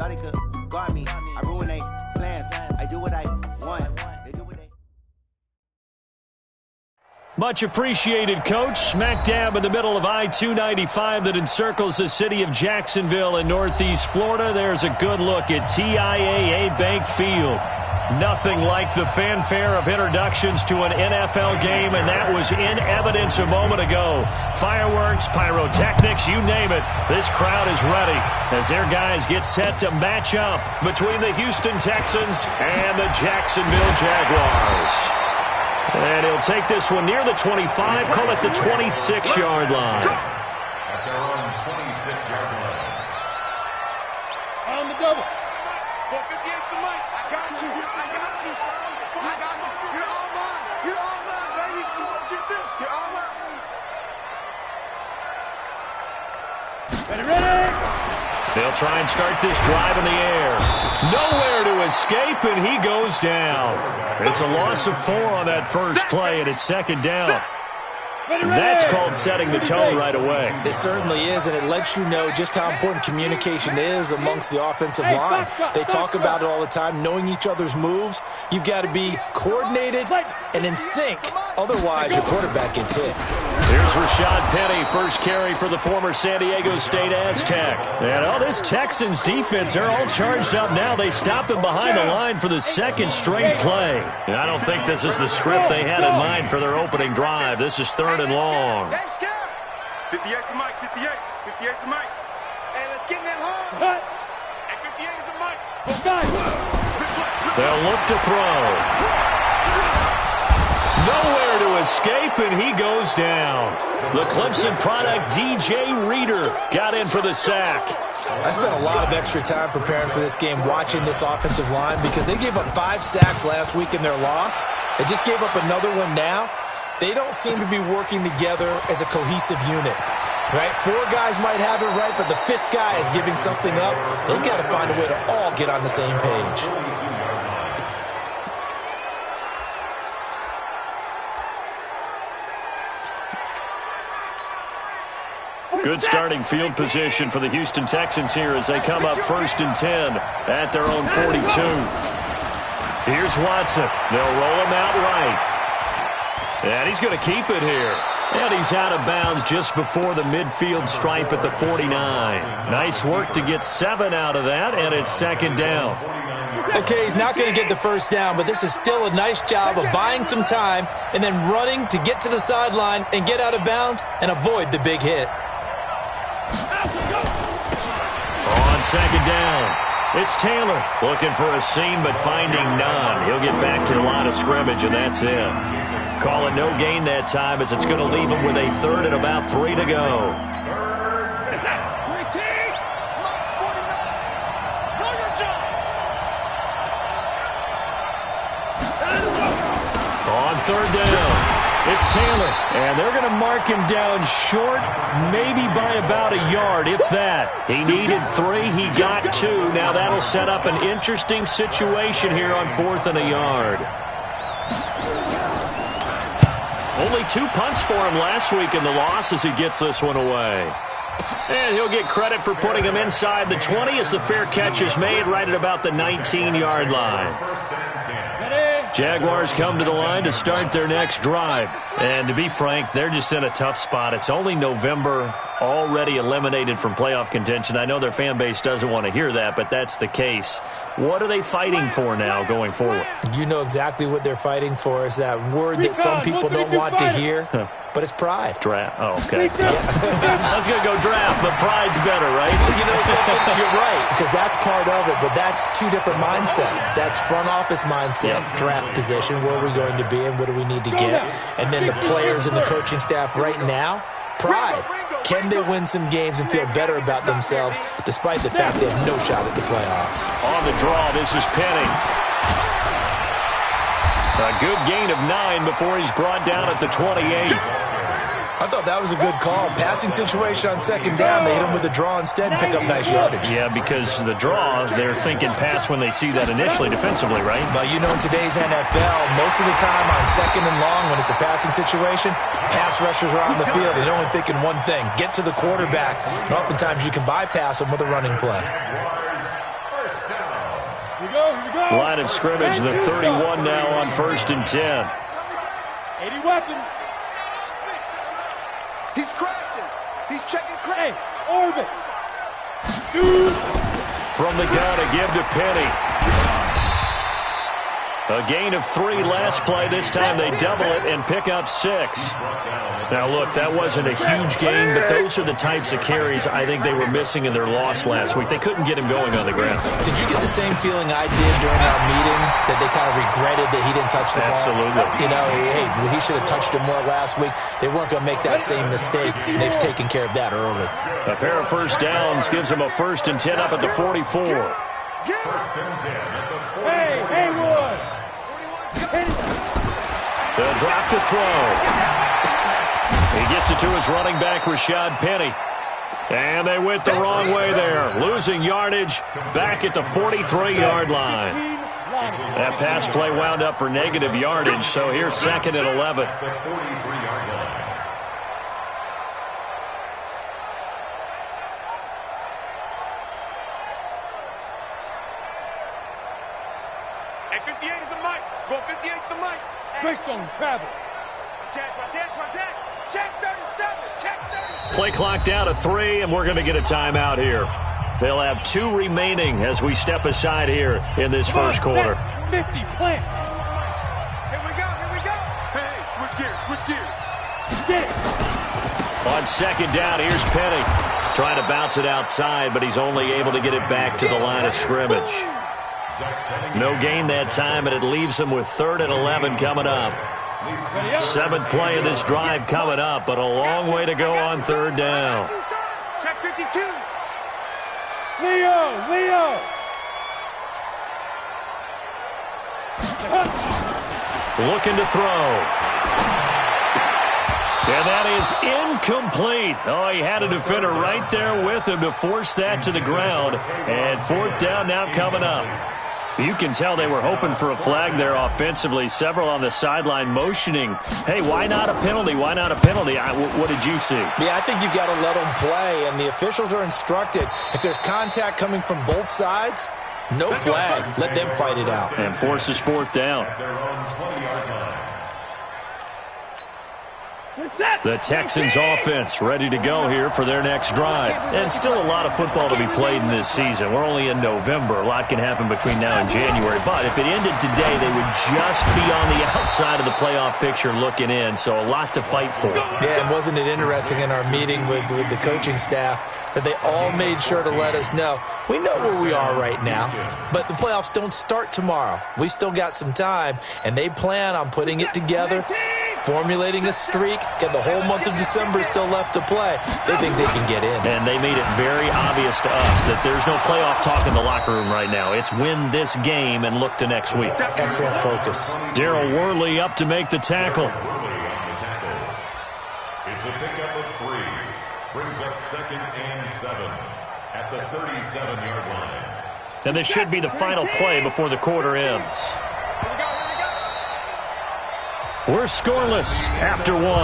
Thought they could guard me. I ruin their plans. I do what I want. They do what they... Much appreciated, Coach. Smack dab in the middle of I-295 that encircles the city of Jacksonville in Northeast Florida. There's a good look at TIAA Bank Field. Nothing like the fanfare of introductions to an NFL game, and that was in evidence a moment ago. Fireworks, pyrotechnics, you name it. This crowd is ready as their guys get set to match up between the Houston Texans and the Jacksonville Jaguars. And he'll take this one near the 25, call it the 26-yard line. At their own 26-yard line. On the double. 458's the mic. I got you. I got you, son. I got you. You're all mine. You're all mine, baby. Get this. You're all mine. Ready? They'll try and start this drive in the air. Nowhere to escape, and he goes down. It's a loss of 4 on that first play, and it's second down. That's called setting the tone right away. It certainly is, and it lets you know just how important communication is amongst the offensive line. They talk about it all the time, knowing each other's moves. You've got to be coordinated and in sync. Otherwise, your quarterback gets hit. Here's Rashad Penny, first carry for the former San Diego State Aztec. And this Texans defense, they're all charged up now. They stop him behind the line for the second straight play. And I don't think this is the script they had in mind for their opening drive. This is third and long. 58 to Mike, 58. 58 to Mike. Hey, let's get in that hole. Hey, 58 is a Mike. They'll look to throw. Nowhere to escape, and he goes down. The Clemson product, DJ Reader, got in for the sack. I spent a lot of extra time preparing for this game, watching this offensive line, because they gave up 5 sacks last week in their loss. They just gave up another one now. They don't seem to be working together as a cohesive unit, right? 4 guys might have it right, but the 5th guy is giving something up. They've got to find a way to all get on the same page. Good starting field position for the Houston Texans here as they come up 1st and 10 at their own 42. Here's Watson. They'll roll him out right. And he's going to keep it here. And he's out of bounds just before the midfield stripe at the 49. Nice work to get 7 out of that, and it's second down. Okay, he's not going to get the first down, but this is still a nice job of buying some time and then running to get to the sideline and get out of bounds and avoid the big hit. On second down, it's Taylor looking for a seam but finding none. He'll get back to the line of scrimmage, and that's it. Call it no gain that time as it's going to leave him with a 3rd and about 3 to go. On 3rd down, it's Taylor, and they're going to mark him down short, maybe by about a yard, if that. He needed 3, he got 2. Now that'll set up an interesting situation here on 4th and a yard. Only 2 punts for him last week in the loss as he gets this one away. And he'll get credit for putting him inside the 20 as the fair catch is made right at about the 19-yard line. Jaguars come to the line to start their next drive. And to be frank, they're just in a tough spot. It's only November, already eliminated from playoff contention. I know their fan base doesn't want to hear that, but that's the case. What are they fighting for now going forward? You know exactly what they're fighting for. Is that word that some people don't want to hear, but it's pride. Draft. Oh, okay. I was going to go draft, but pride's better, right? You know something? You're right, because that's part of it, but that's 2 different mindsets. That's front office mindset, draft position, where are we going to be and what do we need to get? And then the players and the coaching staff right now, pride. Can they win some games and feel better about themselves despite the fact they have no shot at the playoffs? On the draw, this is Penny. A good gain of 9 before he's brought down at the 28. I thought that was a good call. Passing situation on second down. They hit him with the draw instead and pick up nice yardage. Yeah, because the draw, they're thinking pass when they see that initially defensively, right? But you know, in today's NFL, most of the time on second and long when it's a passing situation, pass rushers are on the field and they're only thinking one thing, get to the quarterback. And oftentimes you can bypass them with a running play. Here we go, here we go. Line of scrimmage, the 31 now on 1st and 10. 80 weapon. He's crashing. He's checking crash. Hey, orbit. Shoot. From the gun, a give to Penny. A gain of 3 last play. This time they double it and pick up 6. Now, look, that wasn't a huge gain, but those are the types of carries I think they were missing in their loss last week. They couldn't get him going on the ground. Did you get the same feeling I did during our meetings, that they kind of regretted that he didn't touch the ball? Absolutely. You know, hey, he should have touched it more last week. They weren't going to make that same mistake, and they've taken care of that early. A pair of first downs gives them a 1st and 10 up at the 44. 1st and 10 at the 44. Hey, Haywood. They'll drop the throw. He gets it to his running back, Rashad Penny. And they went the wrong way there. Losing yardage back at the 43-yard line. That pass play wound up for negative yardage, so here's 2nd and 11. The 43-yard line. Hey, 58 is the mic. Go 58 is the mic. Greystone travel. Check 37. Check 37. Play clock down to 3, and we're going to get a timeout here. They'll have 2 remaining as we step aside here in this first quarter. 50, plant. Here we go. Hey, switch gears. Get it. On 2nd down, here's Penny. Trying to bounce it outside, but he's only able to get it back to the line of scrimmage. No gain that time, and it leaves him with 3rd and 11 coming up. 7th play of this drive coming up, but a long way to go on 3rd down. Check 52. Leo. Looking to throw. And that is incomplete. Oh, he had a defender right there with him to force that to the ground. And 4th down now coming up. You can tell they were hoping for a flag there offensively. Several on the sideline motioning, hey, why not a penalty? Why not a penalty? What did you see? Yeah, I think you've got to let them play, and the officials are instructed. If there's contact coming from both sides, no flag. Let them fight it out. And forces 4th down. Their own 20-yard line. The Texans offense ready to go here for their next drive. And still a lot of football to be played in this season. We're only in November. A lot can happen between now and January. But if it ended today, they would just be on the outside of the playoff picture looking in. So a lot to fight for. Yeah, and wasn't it interesting in our meeting with the coaching staff that they all made sure to let us know, we know where we are right now, but the playoffs don't start tomorrow. We still got some time, and they plan on putting it together, formulating a streak, and the whole month of December is still left to play. They think they can get in. And they made it very obvious to us that there's no playoff talk in the locker room right now. It's win this game and look to next week. Excellent focus. Darryl Worley up to make the tackle. It's a pickup of 3. Brings up 2nd and 7 at the 37-yard line. And this should be the final play before the quarter ends. We're scoreless after 1. With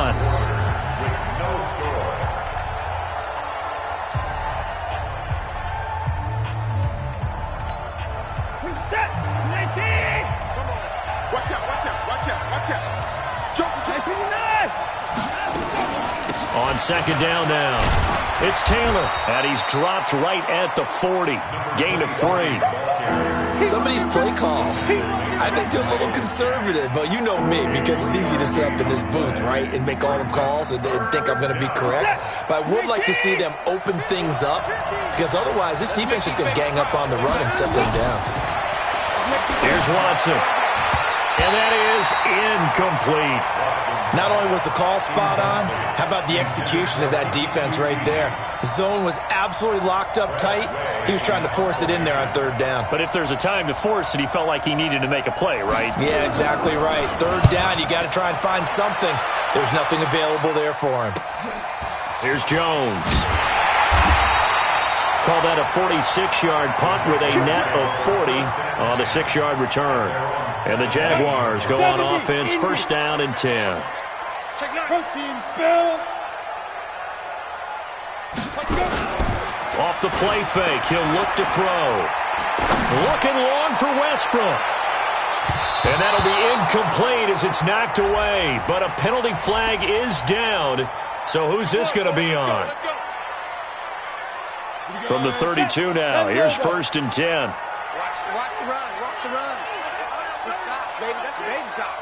no score. We set. 19. Come on. Watch out. Joker. 59. On 2nd down now. It's Taylor, and he's dropped right at the 40. Gain of 3. Some of these play calls, I think they're a little conservative, but you know me, because it's easy to sit up in this booth, right, and make all the calls and think I'm going to be correct. But I would like to see them open things up, because otherwise this defense is going to gang up on the run and set them down. Here's Watson. And that is incomplete. Not only was the call spot on, how about the execution of that defense right there? The zone was absolutely locked up tight. He was trying to force it in there on 3rd down. But if there's a time to force it, he felt like he needed to make a play, right? Yeah, exactly right. 3rd down, you got to try and find something. There's nothing available there for him. Here's Jones. Call that a 46-yard punt with a net of 40 on the 6-yard return. And the Jaguars go on offense, 1st down and 10. Protein spill. Off the play fake, he'll look to throw. Looking long for Westbrook. And that'll be incomplete as it's knocked away. But a penalty flag is down. So who's this going to be on? From the 32 now. Here's 1st and 10. Watch the run. Watch the run. Good shot, baby. That's a baby shot.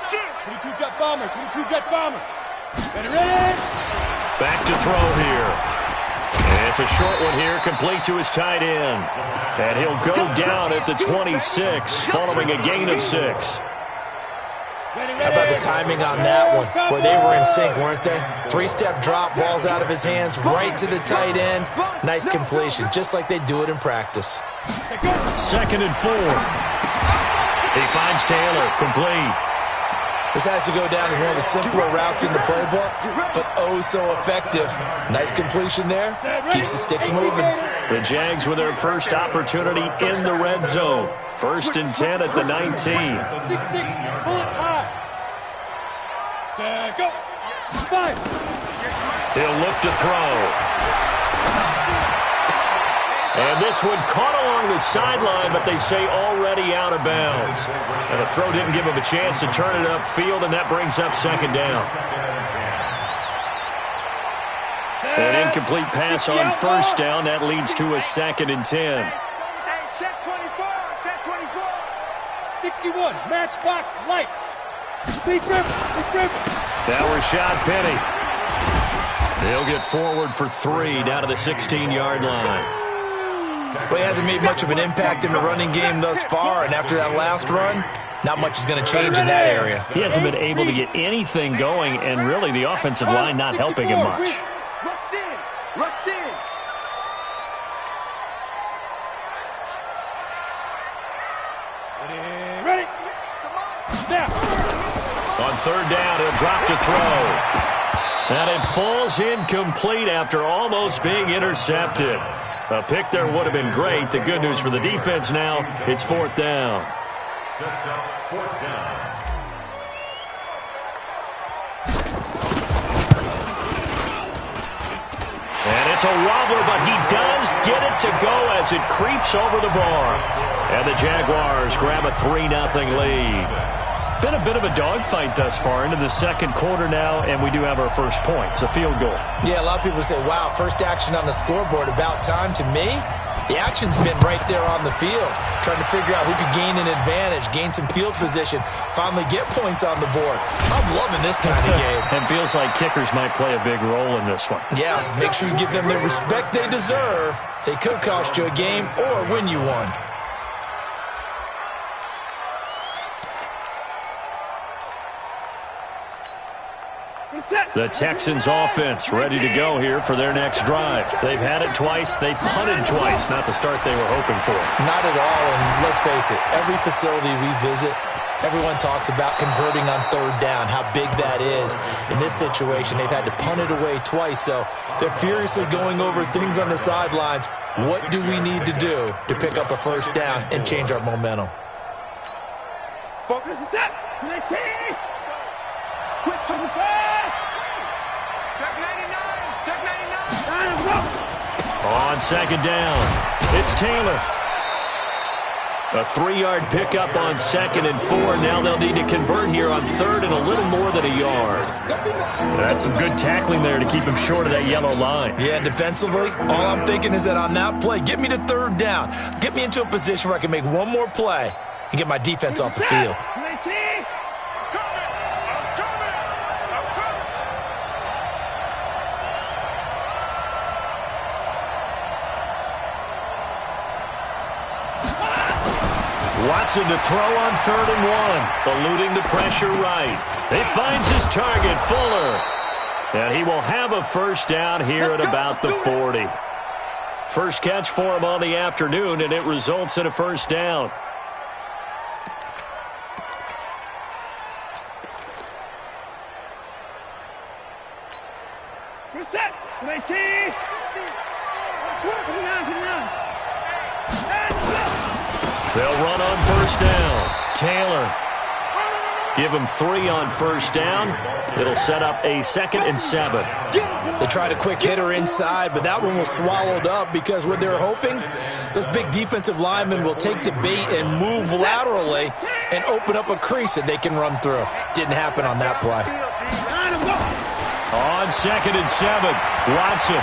Shoot. 22 jet bomber. 22 jet bomber. Ready? Back to throw here. And it's a short one here, complete to his tight end. And he'll go down at the 26, following a gain of 6. How about the timing on that one? Boy, they were in sync, weren't they? 3-step drop, balls out of his hands, right to the tight end. Nice completion, just like they do it in practice. 2nd and 4. He finds Taylor, complete. This has to go down as one of the simpler routes in the playbook, but oh so effective. Nice completion there. Keeps the sticks moving. The Jags with their first opportunity in the red zone. 1st and 10 at the 19. 6-6. Pull it high. Go. 5. He'll look to throw. And this one caught along the sideline, but they say already out of bounds. And the throw didn't give him a chance to turn it upfield, and that brings up 2nd down. An incomplete pass on 1st down. That leads to a 2nd and 10. Hey, check 24. Check 24. 61. Matchbox lights. Deep rip. Now Rashad Penny. They'll get forward for 3 down to the 16-yard line. Well, he hasn't made much of an impact in the running game thus far, and after that last run, not much is going to change in that area. He hasn't been able to get anything going, and really the offensive line not helping him much. Rush in. Rush in. Ready? Now. On 3rd down, he'll drop to throw. And it falls incomplete after almost being intercepted. A pick there would have been great. The good news for the defense now, it's 4th down. Sets up 4th down. And it's a wobbler, but he does get it to go as it creeps over the bar. And the Jaguars grab a 3-0 lead. Been a bit of a dogfight thus far into the 2nd quarter now, and we do have our first point. It's a field goal. Yeah, a lot of people say, wow, first action on the scoreboard, about time. To me, the action's been right there on the field, trying to figure out who could gain an advantage, gain some field position, finally get points on the board. I'm loving this kind of game. And feels like kickers might play a big role in this one. Yes, make sure you give them the respect they deserve. They could cost you a game or win you one. The Texans offense ready to go here for their next drive. They've had it twice. They've punted twice. Not the start they were hoping for. Not at all, and let's face it, every facility we visit, everyone talks about converting on 3rd down, how big that is. In this situation, they've had to punt it away twice, so they're furiously going over things on the sidelines. What do we need to do to pick up a 1st down and change our momentum? Focus is set. 19. Quick 25. Check 99. Check 99. On 2nd down, it's Taylor. A 3-yard pickup on 2nd and 4. Now they'll need to convert here on 3rd and a little more than a yard. That's some good tackling there to keep him short of that yellow line. Yeah, defensively, all I'm thinking is that on that play, get me to 3rd down. Get me into a position where I can make one more play and get my defense off the field. 19. Watson to throw on 3rd and 1, eluding the pressure right. He finds his target, Fuller. And he will have a 1st down here at about the 40. First catch for him on the afternoon, and it results in a 1st down. We're set. 19. 29. They'll run on 1st down. Taylor. Give him 3 on first down. It'll set up a 2nd and 7. They tried a quick hitter inside, but that one was swallowed up because what they're hoping, those big defensive linemen will take the bait and move laterally and open up a crease that they can run through. Didn't happen on that play. On 2nd and 7, Watson.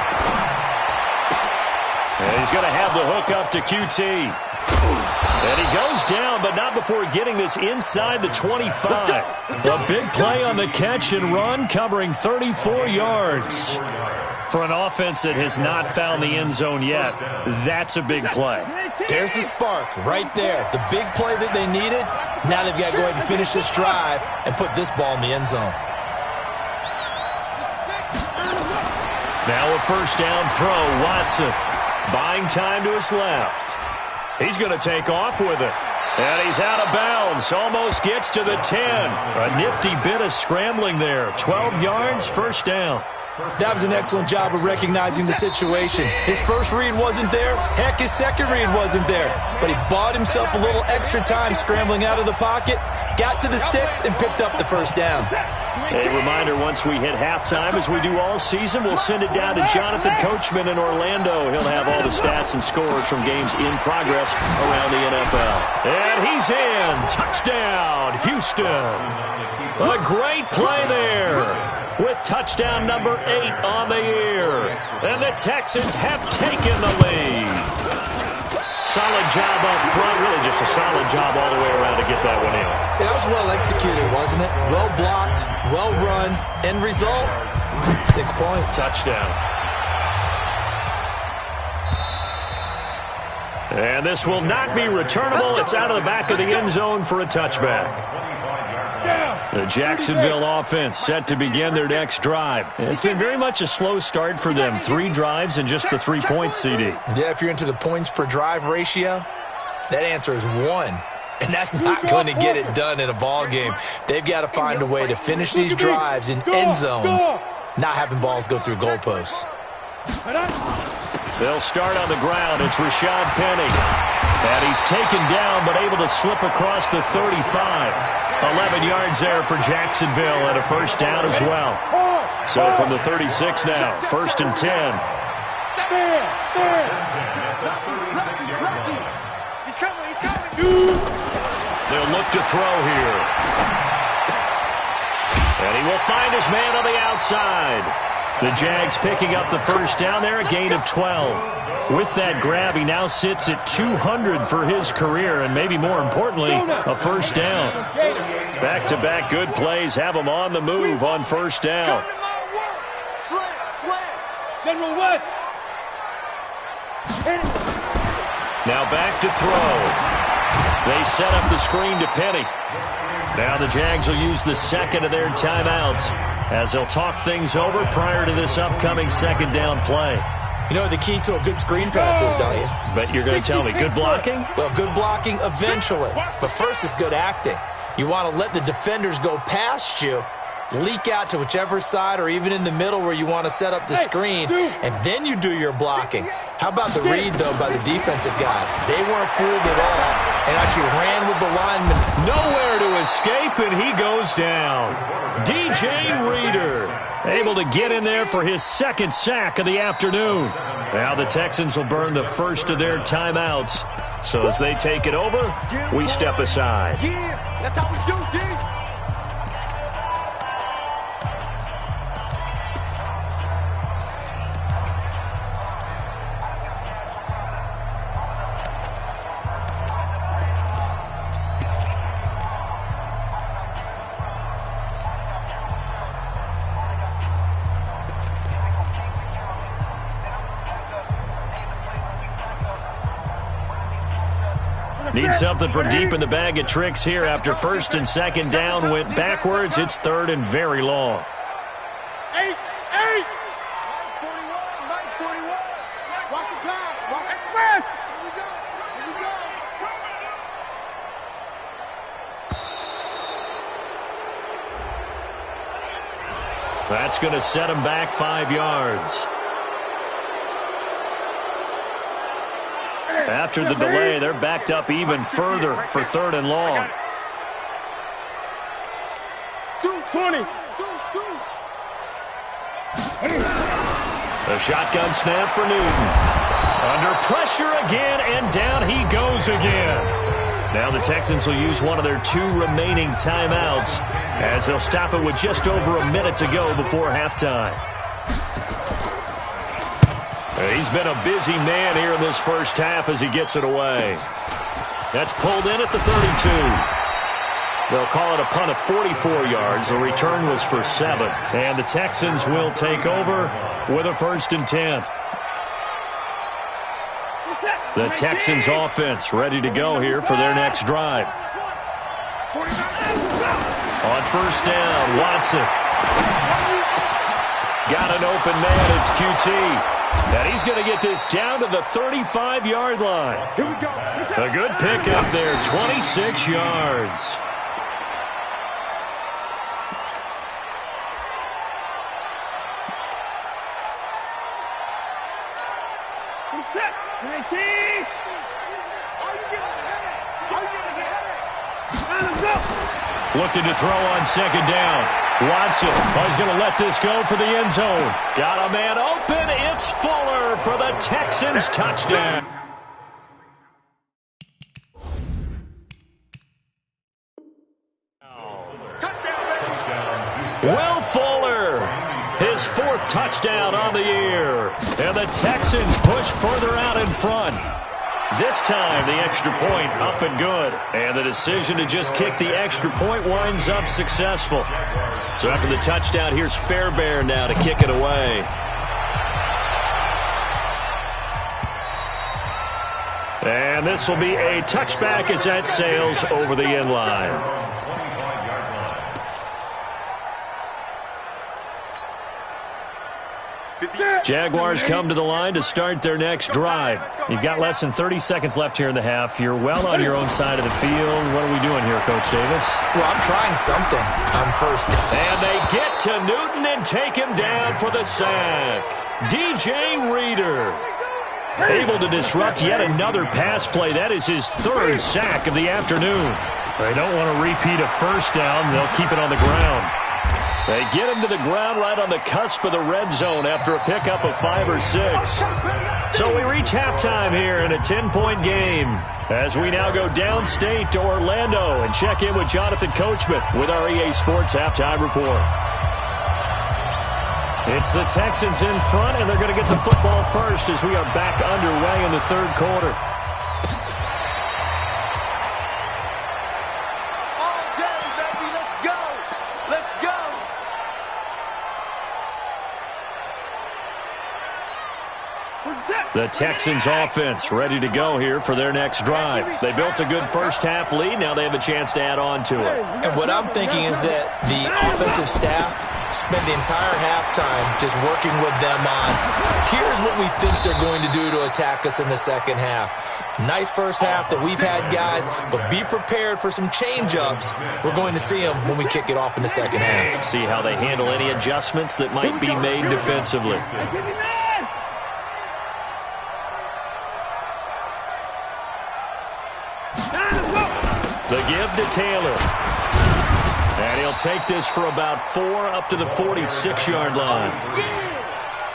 And he's going to have the hook up to QT. And he goes down, but not before getting this inside the 25. A big play on the catch and run, covering 34 yards. For an offense that has not found the end zone yet, that's a big play. There's the spark right there. The big play that they needed. Now they've got to go ahead and finish this drive and put this ball in the end zone. Now a first down throw, Watson. Buying time to his left. He's going to take off with it. And he's out of bounds. Almost gets to the 10. A nifty bit of scrambling there. 12 yards, first down. That was an excellent job of recognizing the situation. His first read wasn't there. Heck, his second read wasn't there. But he bought himself a little extra time scrambling out of the pocket, got to the sticks, and picked up the first down. A reminder, once we hit halftime, as we do all season, we'll send it down to Jonathan Coachman in Orlando. He'll have all the stats and scores from games in progress around the NFL. And he's in. Touchdown, Houston. A great play there, with touchdown number 8 on the year. And the Texans have taken the lead. Solid job up front, really just a solid job all the way around to get that one in. That was well executed, wasn't it? Well blocked, well run. End result, 6 points. Touchdown. And this will not be returnable. It's out of the back of the end zone for a touchback. The Jacksonville offense set to begin their next drive. It's been very much a slow start for them. 3 drives and just the 3 points, CD. Yeah, if you're into the points per drive ratio, that answer is 1. And that's not going to get it done in a ball game. They've got to find a way to finish these drives in end zones, not having balls go through goalposts. They'll start on the ground. It's Rashad Penny. And he's taken down, but able to slip across the 35. 11 yards there for Jacksonville, and a first down as well. So from the 36 now, 1st and 10. He's coming. They'll look to throw here. And he will find his man on the outside. The Jags picking up the first down there, a gain of 12. With that grab, he now sits at 200 for his career, and maybe more importantly, a first down. Back-to-back good plays have him on the move on first down. General West. Now back to throw. They set up the screen to Penny. Now the Jags will use the second of their timeouts as they'll talk things over prior to this upcoming second down play. You know what the key to a good screen pass is, don't you? But you're going to tell me, good blocking? Well, good blocking eventually. But first is good acting. You want to let the defenders go past you, leak out to whichever side or even in the middle where you want to set up the screen, and then you do your blocking. How about the read, though, by the defensive guys? They weren't fooled at all and actually ran with the lineman. Nowhere to escape, and he goes down. DJ Reader able to get in there for his 2nd sack of the afternoon. Now the Texans will burn the first of their timeouts. So as they take it over, we step aside. Yeah, that's how we do, D. Need something from deep in the bag of tricks here after 1st and 2nd down went backwards. It's 3rd and very long. 8. 41. Watch the pass. Watch the pass. Here we go. That's going to set him back 5 yards. After the delay, they're backed up even further for 3rd and long. 20. A shotgun snap for Newton. Under pressure again, and down he goes again. Now the Texans will use one of their 2 remaining timeouts as they'll stop it with just over a minute to go before halftime. He's been a busy man here in this first half as he gets it away. That's pulled in at the 32. They'll call it a punt of 44 yards. The return was for 7. And the Texans will take over with a 1st and 10. The Texans offense ready to go here for their next drive. On 1st down, Watson. Got an open man, it's QT. And he's going to get this down to the 35-yard line. Here we go. A good pickup there, 26 yards. Set. 19. Looking to throw on 2nd down. Watson is going to let this go for the end zone. Got a man open. It's Fuller for the Texans touchdown. Will Fuller, his 4th touchdown on the year. And the Texans push further out in front. This time, the extra point up and good. And the decision to just kick the extra point winds up successful. So after the touchdown, here's Fairbairn now to kick it away. And this will be a touchback as that sails over the end line. Jaguars come to the line to start their next drive. You've got less than 30 seconds left here in the half. You're well on your own side of the field. What are we doing here, Coach Davis? Well, I'm trying something. I'm 1st. And they get to Newton and take him down for the sack. DJ Reader able to disrupt yet another pass play. That is his 3rd sack of the afternoon. They don't want to repeat a 1st down. They'll keep it on the ground. They get him to the ground right on the cusp of the red zone after a pickup of 5 or 6. So we reach halftime here in a 10-point game as we now go downstate to Orlando and check in with Jonathan Coachman with our EA Sports Halftime Report. It's the Texans in front, and they're going to get the football first as we are back underway in the 3rd quarter. The Texans offense ready to go here for their next drive. They built a good first half lead. Now they have a chance to add on to it. And what I'm thinking is that the offensive staff spend the entire halftime just working with them on, here's what we think they're going to do to attack us in the second half. Nice first half that we've had, guys, but be prepared for some change-ups. We're going to see them when we kick it off in the second half. See how they handle any adjustments that might be made defensively. The give to Taylor. And he'll take this for about 4 up to the 46-yard line.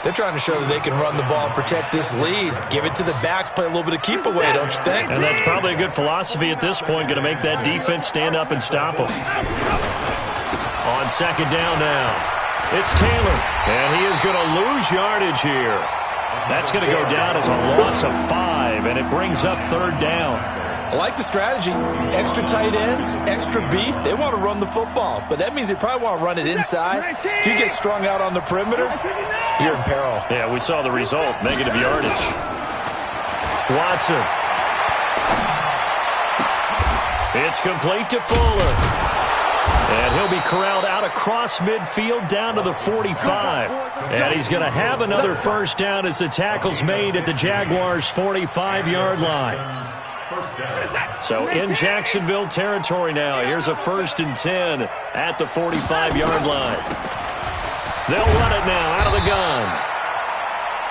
They're trying to show that they can run the ball and protect this lead. Give it to the backs, play a little bit of keep away, don't you think? And that's probably a good philosophy at this point, going to make that defense stand up and stop them. On 2nd down now, it's Taylor. And he is going to lose yardage here. That's going to go down as a loss of 5, and it brings up 3rd down. I like the strategy. Extra tight ends, extra beef. They want to run the football, but that means they probably want to run it inside. If you get strung out on the perimeter, you're in peril. Yeah, we saw the result, negative yardage. Watson. It's complete to Fuller. And he'll be corralled out across midfield down to the 45. And he's going to have another first down as the tackle's made at the Jaguars' 45-yard line. So in Jacksonville territory now. Here's a 1st and 10 at the 45-yard line. They'll run it now out of the gun.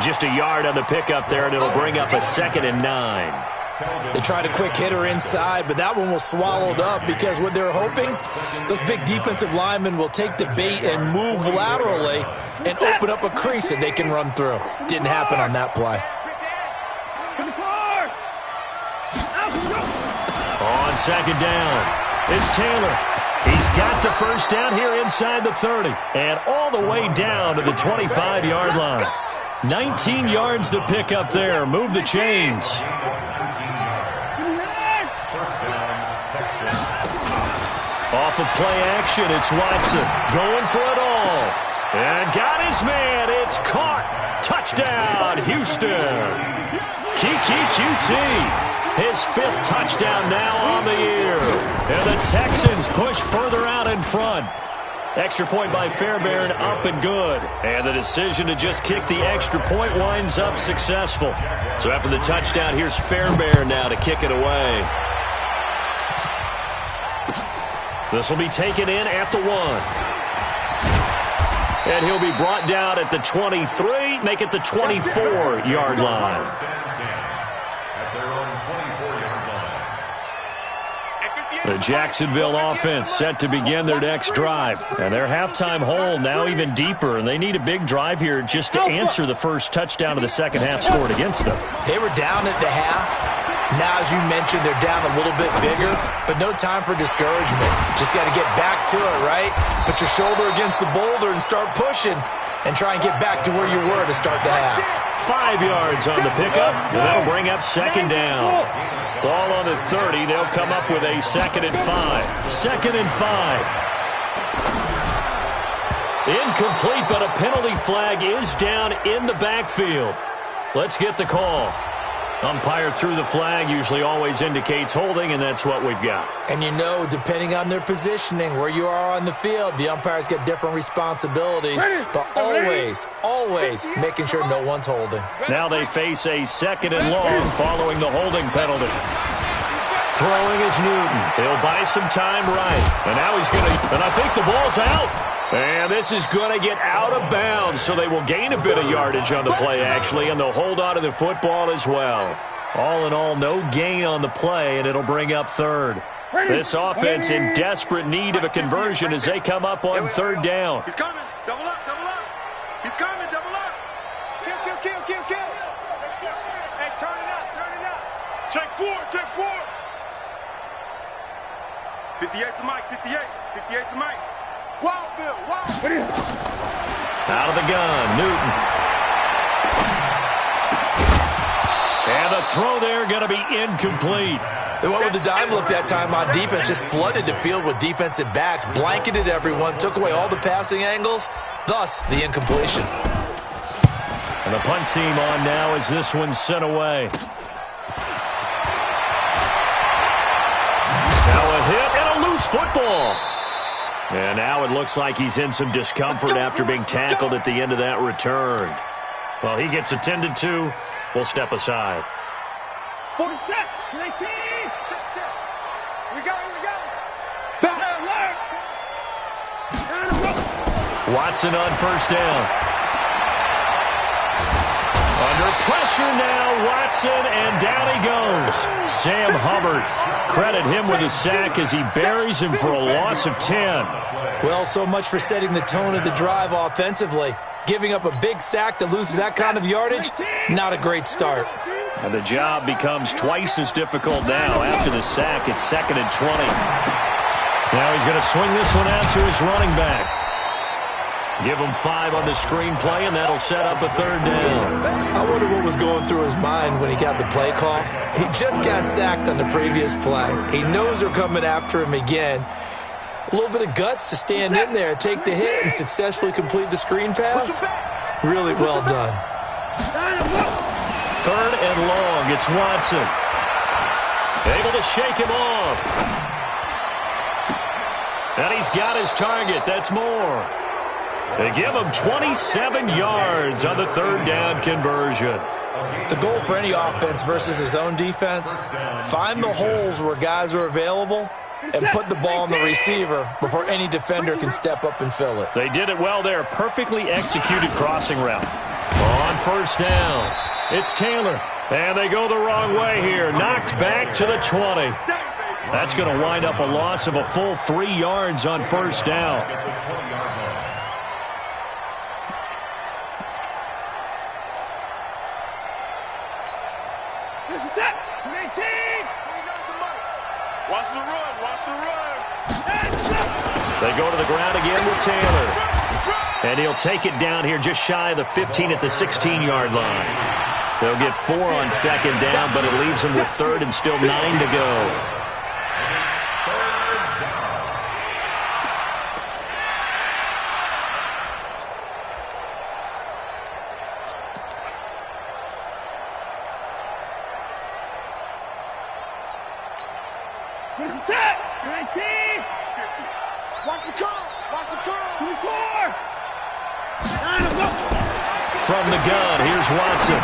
Just a yard on the pickup there, and it'll bring up a 2nd and 9. They tried a quick hitter inside, but that one was swallowed up because what they're hoping, those big defensive linemen will take the bait and move laterally and open up a crease that they can run through. Didn't happen on that play. On second down, it's Taylor. He's got the first down here inside the 30 and all the way down to the 25-yard line. 19 yards to pick up there. Move the chains. Off of play action, it's Watson going for it all. And got his man. It's caught. Touchdown, Houston. QT. His 5th touchdown now on the year. And the Texans push further out in front. Extra point by Fairbairn, up and good. And the decision to just kick the extra point winds up successful. So after the touchdown, here's Fairbairn now to kick it away. This will be taken in at the 1. And he'll be brought down at the 23, make it the 24-yard line. The Jacksonville offense set to begin their next drive. And their halftime hole now even deeper. And they need a big drive here just to answer the first touchdown of the second half scored against them. They were down at the half. Now, as you mentioned, they're down a little bit bigger, but no time for discouragement. Just got to get back to it, right? Put your shoulder against the boulder and start pushing and try and get back to where you were to start the half. 5 yards on the pickup, and that'll bring up second down. Ball on the 30. They'll come up with a 2nd and 5. 2nd and 5. Incomplete, but a penalty flag is down in the backfield. Let's get the call. Umpire threw the flag, usually always indicates holding, and that's what we've got. And you know, depending on their positioning, where you are on the field, the umpires get different responsibilities, but always making sure no one's holding. Now they face a 2nd and long following the holding penalty. Throwing is Newton. He'll buy some time right. And now he's going to, and I think the ball's out. And this is going to get out of bounds, so they will gain a bit of yardage on the play, actually, and they'll hold on to the football as well. All in all, no gain on the play, and it'll bring up 3rd. This offense in desperate need of a conversion as they come up on 3rd down. He's coming. Double up. He's coming. Double up. Kill. Hey, turn it up. Check 4. 58's the mic. 58's the mic. Wild Bill. Out of the gun, Newton. And the throw there going to be incomplete. They went with the dime look that time on defense, just flooded the field with defensive backs, blanketed everyone, took away all the passing angles, thus the incompletion. And the punt team on now as this one's sent away. Now a hit and a loose football. And now it looks like he's in some discomfort after being tackled at the end of that return. Well, he gets attended to. We'll step aside. 40 set, 19. Here we go. Watson on first down. Under pressure now, Watson, and down he goes. Sam Hubbard, credit him with a sack as he buries him for a loss of 10. Well, so much for setting the tone of the drive offensively. Giving up a big sack that loses that kind of yardage, not a great start. And the job becomes twice as difficult now. After the sack, it's 2nd and 20. Now he's going to swing this one out to his running back. Give him 5 on the screenplay, and that'll set up a 3rd down. I wonder what was going through his mind when he got the play call. He just got sacked on the previous play. He knows they're coming after him again. A little bit of guts to stand in there, take the hit, and successfully complete the screen pass. Really well done. 3rd and long. It's Watson. Able to shake him off. And he's got his target. That's more. They give him 27 yards on the 3rd down conversion. The goal for any offense versus his own defense, find the holes where guys are available and put the ball on the receiver before any defender can step up and fill it. They did it well there. Perfectly executed crossing route. On first down, it's Taylor. And they go the wrong way here. Knocked back to the 20. That's going to wind up a loss of a full 3 yards on first down. This is it. 18. Watch the run. Watch the run. They go to the ground again with Taylor. And he'll take it down here just shy of the 15 at the 16-yard line. They'll get 4 on second down, but it leaves them with third and still 9 to go. This is it. 19. Watch the curl. Watch the curl. 24. 9 go. From the gun, here's Watson.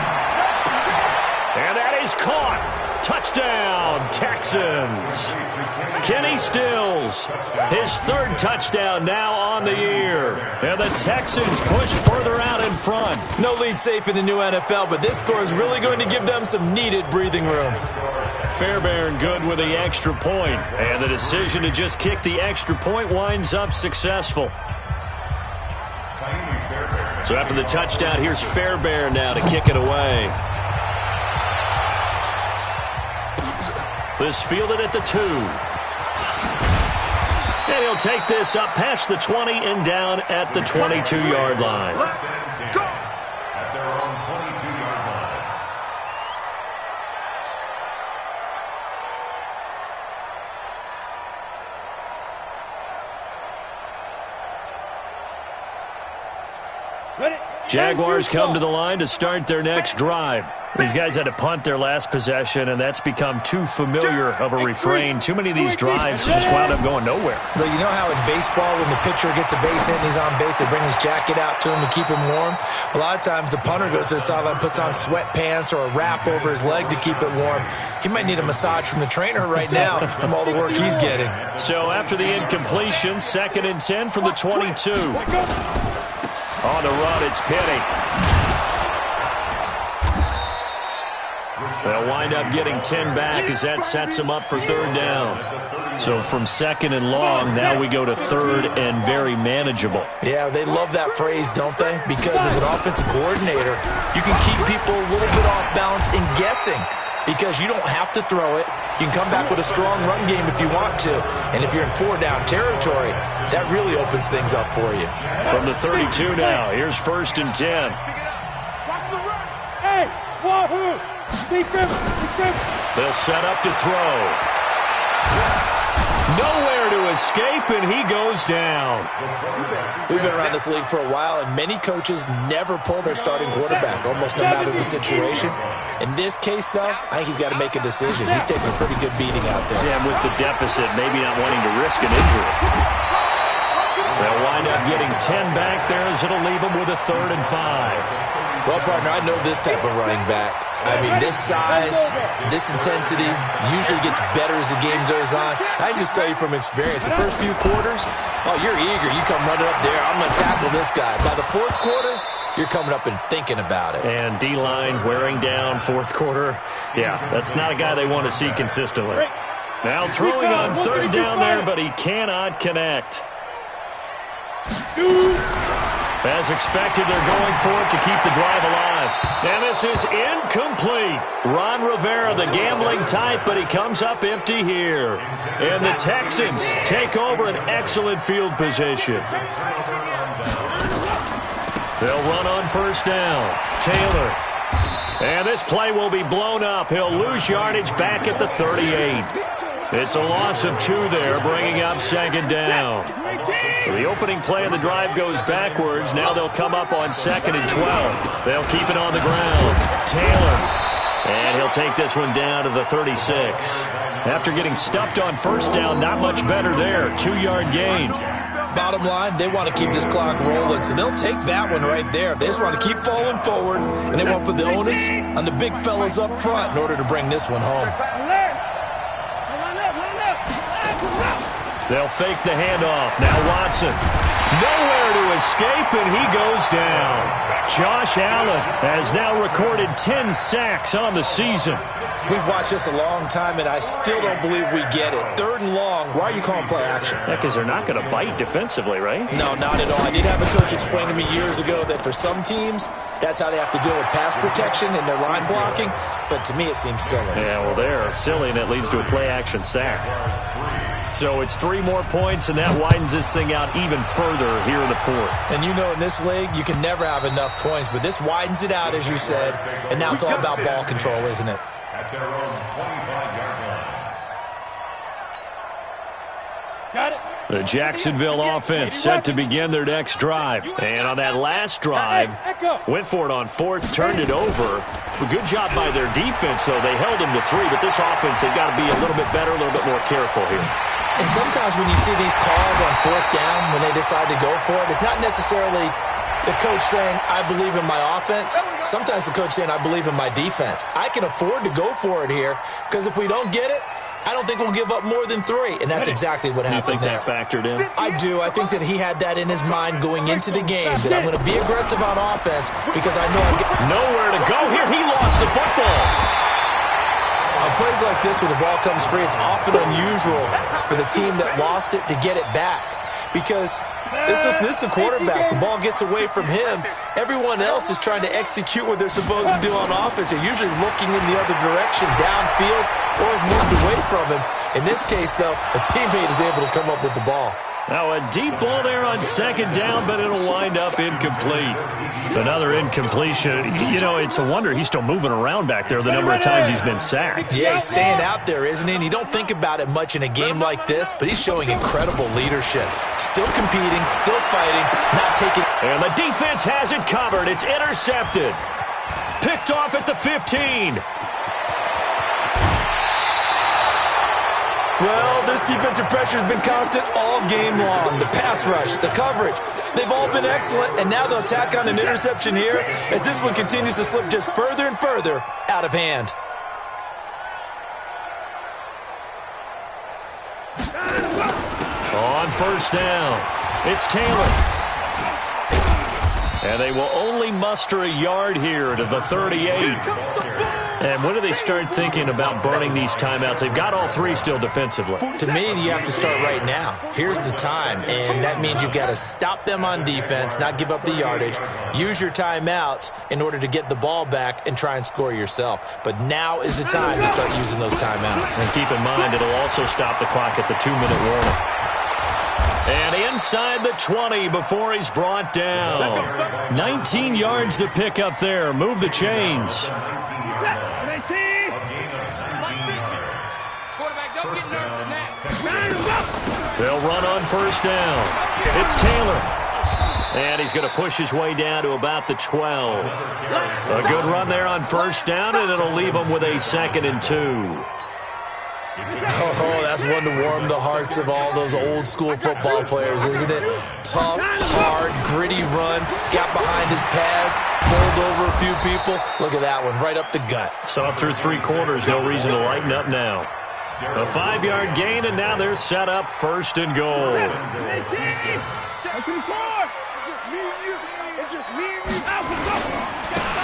And that is caught. Touchdown, Texans. Kenny Stills, his 3rd touchdown now on the year. And the Texans push further out in front. No lead safe in the new NFL, but this score is really going to give them some needed breathing room. Fairbairn good with the extra point. And the decision to just kick the extra point winds up successful. So after the touchdown, here's Fairbairn now to kick it away. This fielded at the 2. And he'll take this up past the 20 and down at the 22-yard line. At their own 22-yard line. Jaguars come to the line to start their next drive. These guys had to punt their last possession, and that's become too familiar of a refrain. Too many of these drives just wound up going nowhere. But you know how in baseball, when the pitcher gets a base hit and he's on base, they bring his jacket out to him to keep him warm? A lot of times the punter goes to the sideline, puts on sweatpants or a wrap over his leg to keep it warm. He might need a massage from the trainer right now from all the work he's getting. So after the incompletion, 2nd and 10 from the 22. On the run, it's Penny. They'll wind up getting 10 back as that sets them up for 3rd down. So from 2nd and long, now we go to 3rd and very manageable. Yeah, they love that phrase, don't they? Because as an offensive coordinator, you can keep people a little bit off balance and guessing because you don't have to throw it. You can come back with a strong run game if you want to. And if you're in 4-down territory, that really opens things up for you. From the 32 now, here's 1st and 10. Watch the run. Hey, Wahoo. They'll set up to throw. Nowhere to escape, and he goes down. We've been around this league for a while, and many coaches never pull their starting quarterback, almost no matter the situation. In this case, though, I think he's got to make a decision. He's taking a pretty good beating out there. Yeah, with the deficit, maybe not wanting to risk an injury. They'll wind up getting 10 back there as it'll leave them with a 3rd and 5. Well, partner, I know this type of running back. I mean, this size, this intensity usually gets better as the game goes on. I can just tell you from experience, the first few quarters, oh, you're eager. You come running up there, I'm going to tackle this guy. By the 4th quarter, you're coming up and thinking about it. And D-line wearing down 4th quarter. Yeah, that's not a guy they want to see consistently. Now throwing on 3rd down there, but he cannot connect. As expected, they're going for it to keep the drive alive. And this is incomplete. Ron Rivera, the gambling type, but he comes up empty here. And the Texans take over an excellent field position. They'll run on 1st down. Taylor. And this play will be blown up. He'll lose yardage back at the 38. It's a loss of 2 there, bringing up 2nd down. So the opening play of the drive goes backwards. Now they'll come up on 2nd and 12. They'll keep it on the ground. Taylor. And he'll take this one down to the 36. After getting stuffed on 1st down, not much better there. 2-yard gain. Bottom line, they want to keep this clock rolling, so they'll take that one right there. They just want to keep falling forward, and they want to put the onus on the big fellas up front in order to bring this one home. They'll fake the handoff. Now Watson. Nowhere to escape, and he goes down. Josh Allen has now recorded 10 sacks on the season. We've watched this a long time, and I still don't believe we get it. 3rd and long, why are you calling play action? Yeah, because they're not going to bite defensively, right? No, not at all. I did have a coach explain to me years ago that for some teams, that's how they have to deal with pass protection and their line blocking. But to me, it seems silly. Yeah, well, they're silly, and it leads to a play-action sack. So it's 3 more points, and that widens this thing out even further here in the 4th. And you know, in this league, you can never have enough points, but this widens it out, as you said, and now it's all about ball control, isn't it? At their own 25-yard line. Got it. The Jacksonville offense set to begin their next drive. And on that last drive, went for it on 4th, turned it over. A good job by their defense, though. They held them to 3, but this offense, they've got to be a little bit better, a little bit more careful here. And sometimes when you see these calls on 4th down, when they decide to go for it, it's not necessarily the coach saying, I believe in my offense. Sometimes the coach saying, I believe in my defense. I can afford to go for it here, because if we don't get it, I don't think we'll give up more than 3, and that's exactly what happened there. You think that factored in? I do. I think that he had that in his mind going into the game, that I'm going to be aggressive on offense because I know I'm getting nowhere to go here. He lost the football. On plays like this where the ball comes free, it's often unusual for the team that lost it to get it back because this is the quarterback. The ball gets away from him. Everyone else is trying to execute what they're supposed to do on offense. They're usually looking in the other direction, downfield, or moved away from him. In this case, though, a teammate is able to come up with the ball. Now a deep ball there on 2nd down, but it'll wind up incomplete. Another incompletion. You know, it's a wonder he's still moving around back there the number of times he's been sacked. Yeah, he's staying out there, isn't he? And you don't think about it much in a game like this, but he's showing incredible leadership. Still competing, still fighting, not taking... And the defense has it covered. It's intercepted. Picked off at the 15. Well, this defensive pressure has been constant all game long. The pass rush, the coverage, they've all been excellent, and now they'll tack on an interception here as this one continues to slip just further and further out of hand. On 1st down, it's Taylor. And they will only muster a yard here to the 38. And when do they start thinking about burning these timeouts? They've got all 3 still defensively. To me, you have to start right now. Here's the time, and that means you've got to stop them on defense, not give up the yardage, use your timeouts in order to get the ball back and try and score yourself. But now is the time to start using those timeouts. And keep in mind, it'll also stop the clock at the 2-minute warning. And inside the 20 before he's brought down. 19 yards to pick up there. Move the chains. They'll run on 1st down. It's Taylor. And he's going to push his way down to about the 12. A good run there on 1st down, and it'll leave him with a 2nd and 2. Oh, that's one to warm the hearts of all those old school football players, isn't it? Tough, hard, gritty run, got behind his pads, bowled over a few people. Look at that one, right up the gut. So up through 3 quarters, no reason to lighten up now. A 5-yard gain, and now they're set up 1st and goal.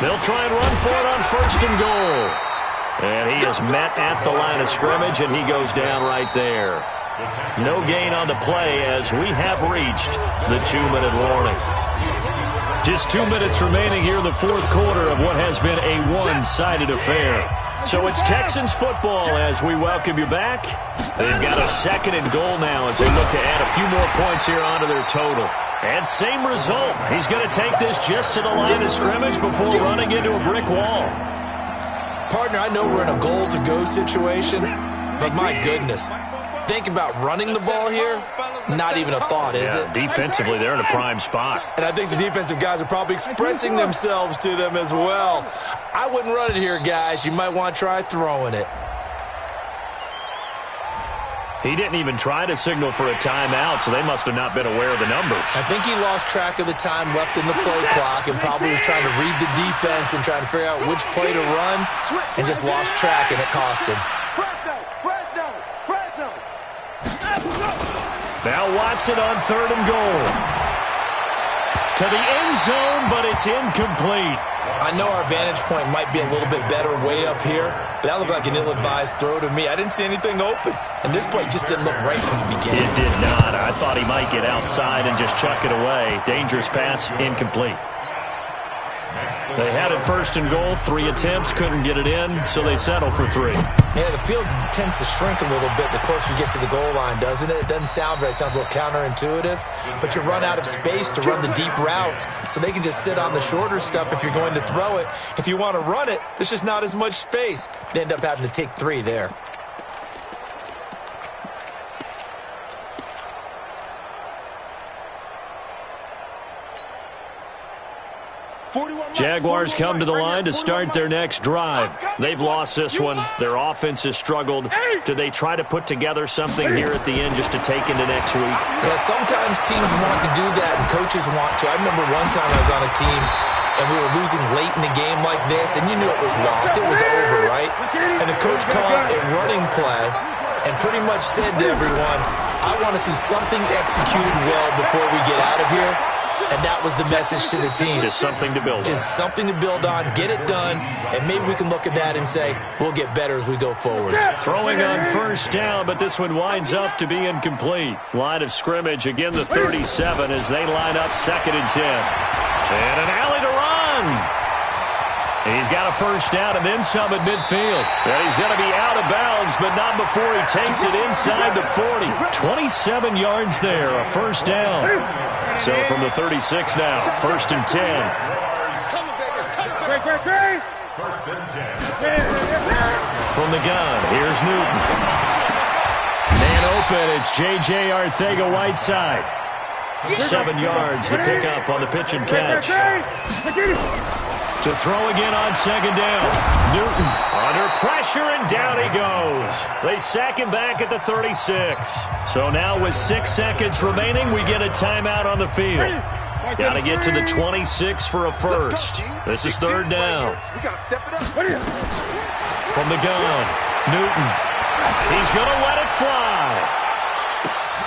They'll try and run for it on 1st and goal. And he is met at the line of scrimmage, and he goes down right there. No gain on the play as we have reached the 2-minute warning. Just 2 minutes remaining here in the 4th quarter of what has been a one-sided affair. So it's Texans football as we welcome you back. They've got a 2nd and goal now as they look to add a few more points here onto their total. And same result. He's going to take this just to the line of scrimmage before running into a brick wall. Partner, I know we're in a goal-to-go situation, but my goodness, think about running the ball here, not even a thought, is it? Defensively, they're in a prime spot. And I think the defensive guys are probably expressing themselves to them as well. I wouldn't run it here, guys. You might want to try throwing it. He didn't even try to signal for a timeout, so they must have not been aware of the numbers. I think he lost track of the time left in the play clock and probably was trying to read the defense and trying to figure out which play to run and just lost track, and it cost him. Now Watson on 3rd and goal. To the end zone, but it's incomplete. I know our vantage point might be a little bit better way up here, but that looked like an ill-advised throw to me. I didn't see anything open, and this play just didn't look right from the beginning. It did not. I thought he might get outside and just chuck it away. Dangerous pass, incomplete. They had it 1st and goal, 3 attempts, couldn't get it in, so they settle for 3. Yeah, the field tends to shrink a little bit the closer you get to the goal line, doesn't it? It doesn't sound right. It sounds a little counterintuitive, but you run out of space to run the deep routes, so they can just sit on the shorter stuff if you're going to throw it. If you want to run it, there's just not as much space. They end up having to take 3 there. Jaguars come to the line to start their next drive. They've lost this one. Their offense has struggled. Do they try to put together something here at the end just to take into next week? Yeah, sometimes teams want to do that and coaches want to. I remember one time I was on a team and we were losing late in the game like this, and you knew it was lost. It was over, right? And the coach called a running play and pretty much said to everyone, I want to see something executed well before we get out of here. And that was the message to the team. Just something to build on. Just something to build on, get it done, and maybe we can look at that and say, we'll get better as we go forward. Throwing on 1st down, but this one winds up to be incomplete. Line of scrimmage, again the 37 as they line up 2nd and 10. And an alley to run. He's got a 1st down and then some at midfield. And he's going to be out of bounds, but not before he takes it inside the 40. 27 yards there, a 1st down. So from the 36 now, 1st and 10. First and 10. From the gun, here's Newton. Man open, it's J.J. Arcega-Whiteside. 7 yards to pick up on the pitch and catch. To throw again on 2nd down. Newton under pressure, and down he goes. They sack him back at the 36. So now with 6 seconds remaining, we get a timeout on the field. Got to get to the 26 for a first. This is 3rd down. From the gun, Newton. He's going to let it fly.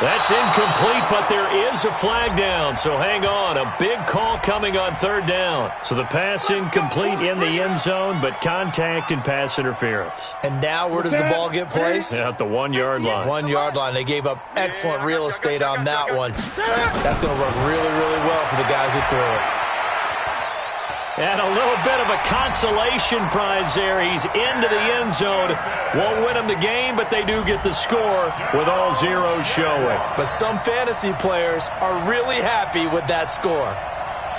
That's incomplete, but there is a flag down, so hang on. A big call coming on 3rd down. So the pass incomplete in the end zone, but contact and pass interference. And now where does the ball get placed? Yeah, at the 1-yard line. 1-yard line. They gave up excellent real estate on that one. That's going to work really, really well for the guys who threw it. And a little bit of a consolation prize there. He's into the end zone. Won't win him the game, but they do get the score with all zeros showing. But some fantasy players are really happy with that score.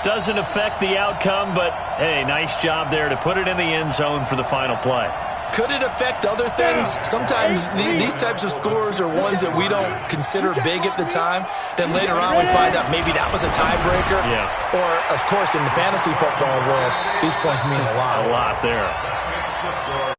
Doesn't affect the outcome, but, hey, nice job there to put it in the end zone for the final play. Could it affect other things? Sometimes these types of scores are ones that we don't consider big at the time. Then later on we find out maybe that was a tiebreaker. Yeah. Or, of course, in the fantasy football world, these points mean a lot. A lot there. Makes the score